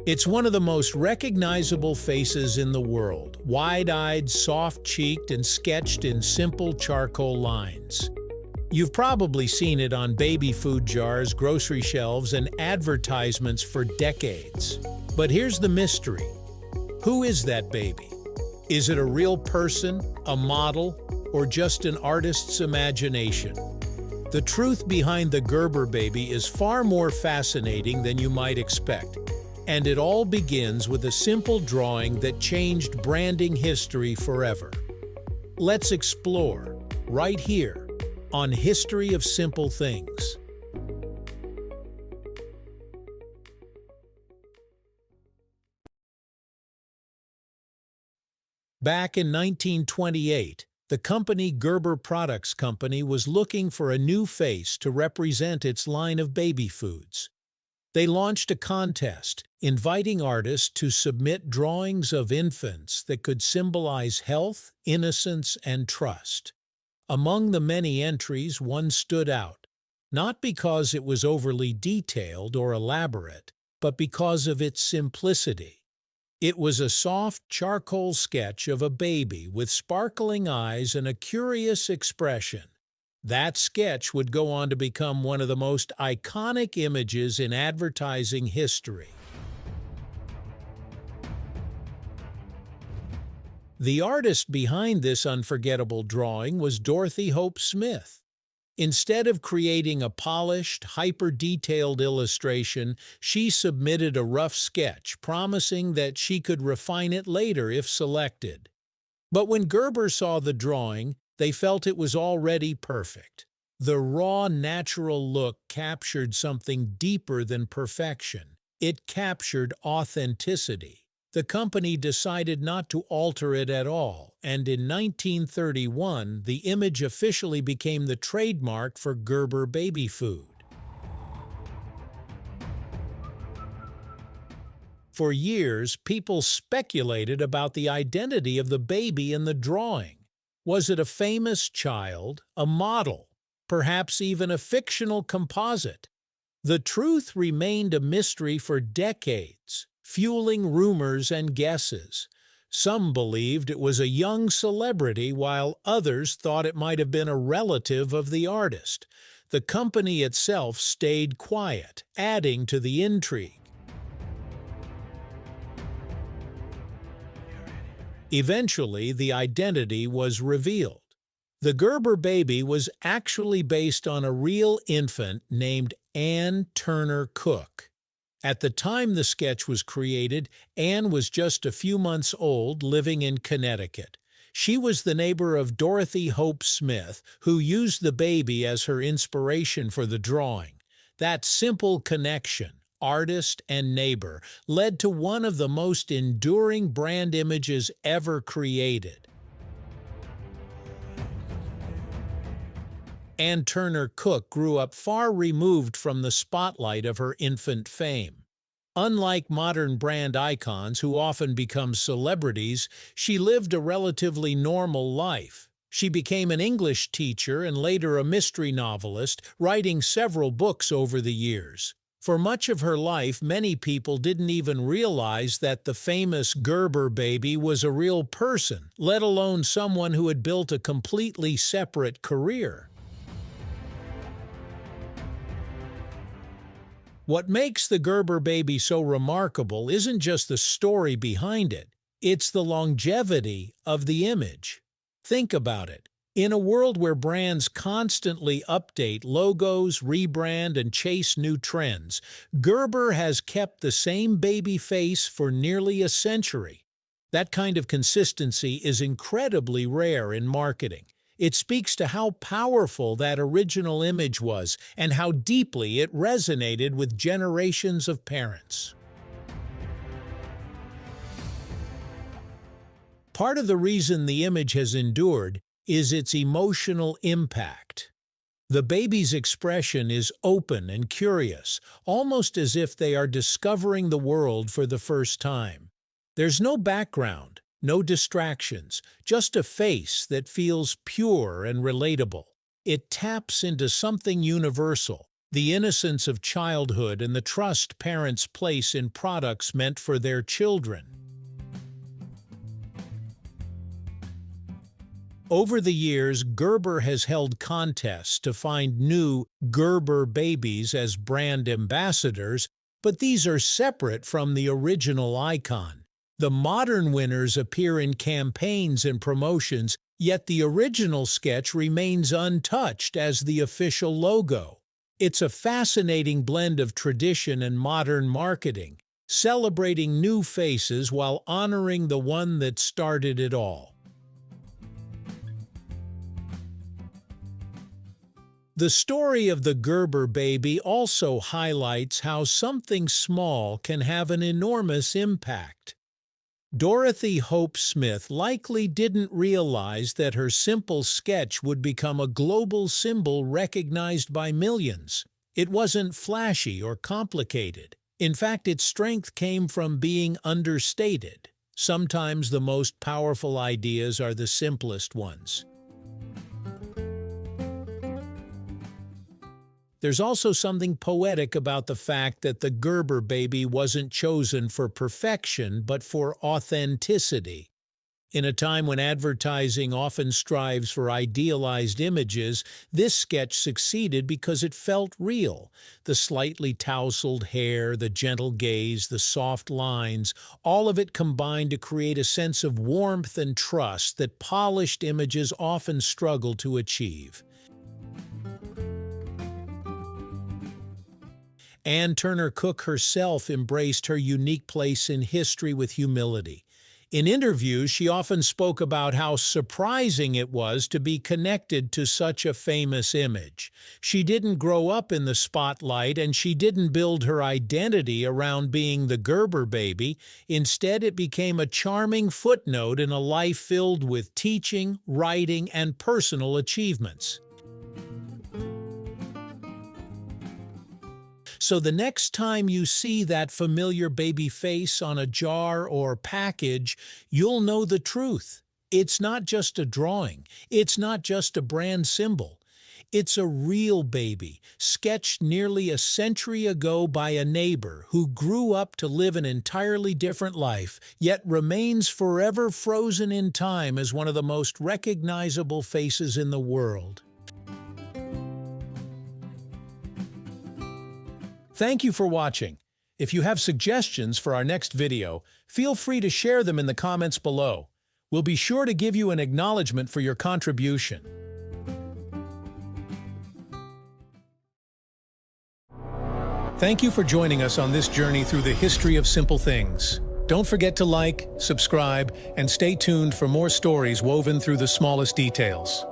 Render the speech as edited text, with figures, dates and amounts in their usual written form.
It's one of the most recognizable faces in the world, wide-eyed, soft-cheeked, and sketched in simple charcoal lines. You've probably seen it on baby food jars, grocery shelves, and advertisements for decades. But here's the mystery. Who is that baby? Is it a real person, a model, or just an artist's imagination? The truth behind the Gerber baby is far more fascinating than you might expect. And it all begins with a simple drawing that changed branding history forever. Let's explore, right here, on History of Simple Things. Back in 1928, the company Gerber Products Company was looking for a new face to represent its line of baby foods. They launched a contest, inviting artists to submit drawings of infants that could symbolize health, innocence, and trust. Among the many entries, one stood out, not because it was overly detailed or elaborate, but because of its simplicity. It was a soft charcoal sketch of a baby with sparkling eyes and a curious expression. That sketch would go on to become one of the most iconic images in advertising history. The artist behind this unforgettable drawing was Dorothy Hope Smith. Instead of creating a polished, hyper-detailed illustration, she submitted a rough sketch, promising that she could refine it later if selected. But when Gerber saw the drawing, they felt it was already perfect. The raw, natural look captured something deeper than perfection. It captured authenticity. The company decided not to alter it at all, and in 1931, the image officially became the trademark for Gerber baby food. For years, people speculated about the identity of the baby in the drawing. Was it a famous child, a model, perhaps even a fictional composite? The truth remained a mystery for decades, fueling rumors and guesses. Some believed it was a young celebrity, while others thought it might have been a relative of the artist. The company itself stayed quiet, adding to the intrigue. Eventually, the identity was revealed. The Gerber baby was actually based on a real infant named Anne Turner Cook. At the time the sketch was created, Anne was just a few months old, living in Connecticut. She was the neighbor of Dorothy Hope Smith, who used the baby as her inspiration for the drawing. That simple connection, artist and neighbor, led to one of the most enduring brand images ever created. Anne Turner Cook grew up far removed from the spotlight of her infant fame. Unlike modern brand icons who often become celebrities, she lived a relatively normal life. She became an English teacher and later a mystery novelist, writing several books over the years. For much of her life, many people didn't even realize that the famous Gerber baby was a real person, let alone someone who had built a completely separate career. What makes the Gerber baby so remarkable isn't just the story behind it, it's the longevity of the image. Think about it. In a world where brands constantly update logos, rebrand, and chase new trends, Gerber has kept the same baby face for nearly a century. That kind of consistency is incredibly rare in marketing. It speaks to how powerful that original image was and how deeply it resonated with generations of parents. Part of the reason the image has endured is its emotional impact. The baby's expression is open and curious, almost as if they are discovering the world for the first time. There's no background, no distractions, just a face that feels pure and relatable. It taps into something universal, the innocence of childhood and the trust parents place in products meant for their children. Over the years, Gerber has held contests to find new Gerber babies as brand ambassadors, but these are separate from the original icon. The modern winners appear in campaigns and promotions, yet the original sketch remains untouched as the official logo. It's a fascinating blend of tradition and modern marketing, celebrating new faces while honoring the one that started it all. The story of the Gerber baby also highlights how something small can have an enormous impact. Dorothy Hope Smith likely didn't realize that her simple sketch would become a global symbol recognized by millions. It wasn't flashy or complicated. In fact, its strength came from being understated. Sometimes the most powerful ideas are the simplest ones. There's also something poetic about the fact that the Gerber baby wasn't chosen for perfection, but for authenticity. In a time when advertising often strives for idealized images, this sketch succeeded because it felt real. The slightly tousled hair, the gentle gaze, the soft lines, all of it combined to create a sense of warmth and trust that polished images often struggle to achieve. Anne Turner Cook herself embraced her unique place in history with humility. In interviews, she often spoke about how surprising it was to be connected to such a famous image. She didn't grow up in the spotlight, and she didn't build her identity around being the Gerber baby. Instead, it became a charming footnote in a life filled with teaching, writing, and personal achievements. So the next time you see that familiar baby face on a jar or package, you'll know the truth. It's not just a drawing. It's not just a brand symbol. It's a real baby, sketched nearly a century ago by a neighbor who grew up to live an entirely different life, yet remains forever frozen in time as one of the most recognizable faces in the world. Thank you for watching. If you have suggestions for our next video, feel free to share them in the comments below. We'll be sure to give you an acknowledgement for your contribution. Thank you for joining us on this journey through the history of simple things. Don't forget to like, subscribe, and stay tuned for more stories woven through the smallest details.